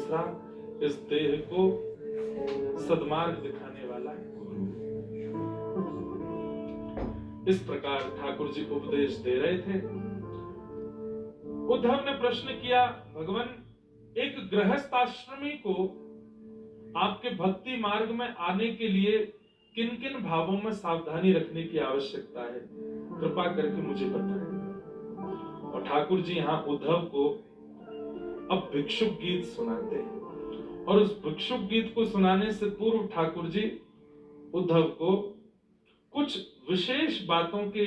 तीसरा, इस देह को सद्मार्ग दिखाने वाला गुरु। इस प्रकार ठाकुर जी उपदेश दे रहे थे। उद्धव ने प्रश्न किया, भगवान, एक गृहस्थाश्रमी को आपके भक्ति मार्ग में आने के लिए किन किन भावों में सावधानी रखने की आवश्यकता है, कृपा करके मुझे बताएं। और ठाकुर जी यहाँ उद्धव को अब भिक्षुक गीत सुनाते हैं, और उस भिक्षुक गीत को सुनाने से पूर्व ठाकुर जी उद्धव को कुछ विशेष बातों के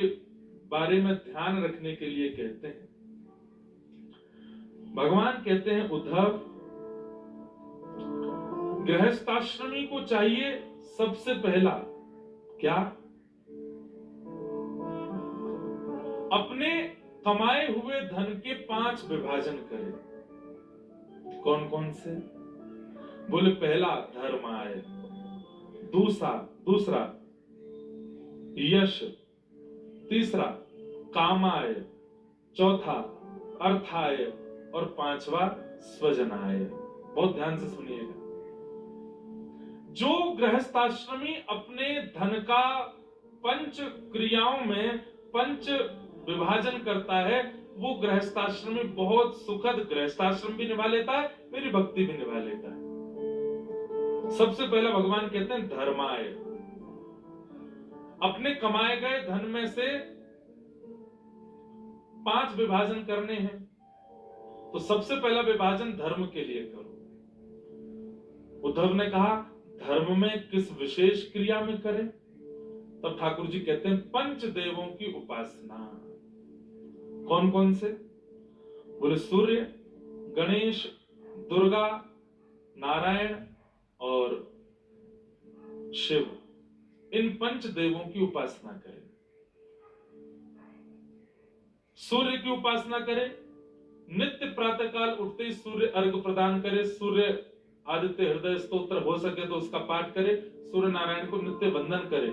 बारे में ध्यान रखने के लिए कहते हैं। भगवान कहते हैं, उद्धव, गृहस्थाश्रमी को चाहिए सबसे पहला क्या? अपने कमाए हुए धन के 5 विभाजन करे। कौन कौन से? बोले, पहला धर्माय, दूसरा यश, तीसरा कामाय, चौथा अर्थाय और 5वां स्वजनाय। बहुत ध्यान से सुनिएगा। जो गृहस्थाश्रमी अपने धन का 5 क्रियाओं में 5 विभाजन करता है, वो गृहस्थाश्रमी बहुत सुखद गृहस्थाश्रम भी निभा लेता है, मेरी भक्ति भी निभा लेता है। सबसे पहला भगवान कहते हैं धर्माय। अपने कमाए गए धन में से 5 विभाजन करने हैं, तो सबसे पहला विभाजन धर्म के लिए करो। उद्धव ने कहा, धर्म में किस विशेष क्रिया में करें? तब ठाकुर जी कहते हैं, 5 देवों की उपासना। कौन कौन से? बोले, सूर्य, गणेश, दुर्गा, नारायण और शिव। इन 5 देवों की उपासना करें। सूर्य की उपासना करें, नित्य प्रातःकाल उठते ही सूर्य अर्घ प्रदान करे। सूर्य आदित्य हृदय स्तोत्र हो सके तो उसका पाठ करे। सूर्य नारायण को नित्य वंदन करे,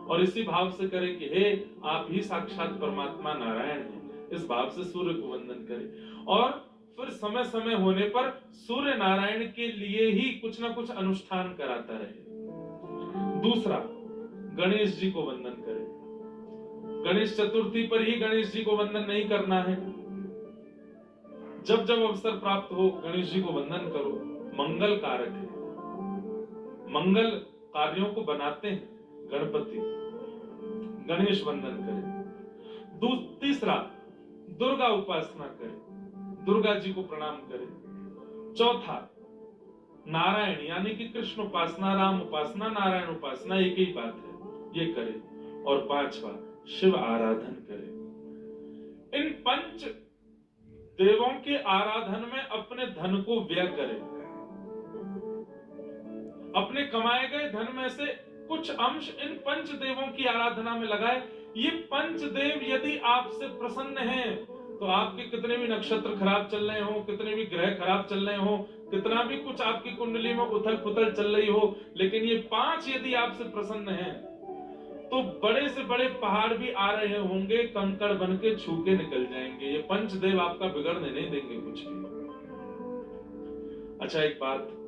और इसी भाव से करे कि हे, आप ही साक्षात परमात्मा नारायण हैं। इस भाव से सूर्य को वंदन करे, और फिर समय समय होने पर सूर्य नारायण के लिए ही कुछ ना कुछ अनुष्ठान कराता रहे। दूसरा, गणेश जी को वंदन करे। गणेश चतुर्थी पर ही गणेश जी को वंदन नहीं करना है, जब जब अवसर प्राप्त हो गणेश जी को वंदन करो। मंगल कारक है, मंगल कार्यों को बनाते हैं गणपति। गणेश वंदन करें। तीसरा, दुर्गा उपासना करें, दुर्गा जी को प्रणाम करें। चौथा, नारायण यानी कि कृष्ण उपासना, राम उपासना, नारायण उपासना, एक ही बात है, ये करें। और 5वां, शिव आराधन करें। इन 5 देवों के आराधन में अपने धन को व्यय करें। अपने कमाए गए धन में से कुछ अंश इन 5 देवों की आराधना में लगाए। ये 5 देव यदि आपसे प्रसन्न हैं, तो आपके कितने भी नक्षत्र खराब चल रहे हो, कितने भी ग्रह खराब चल रहे हो, कितना भी कुछ आपकी कुंडली में उथल पुथल चल रही हो, लेकिन ये 5 यदि आपसे प्रसन्न हैं, तो बड़े से बड़े पहाड़ भी आ रहे होंगे, कंकड़ बन के छू के निकल जाएंगे। ये 5 देव आपका बिगड़ने नहीं देंगे कुछ भी। अच्छा, एक बात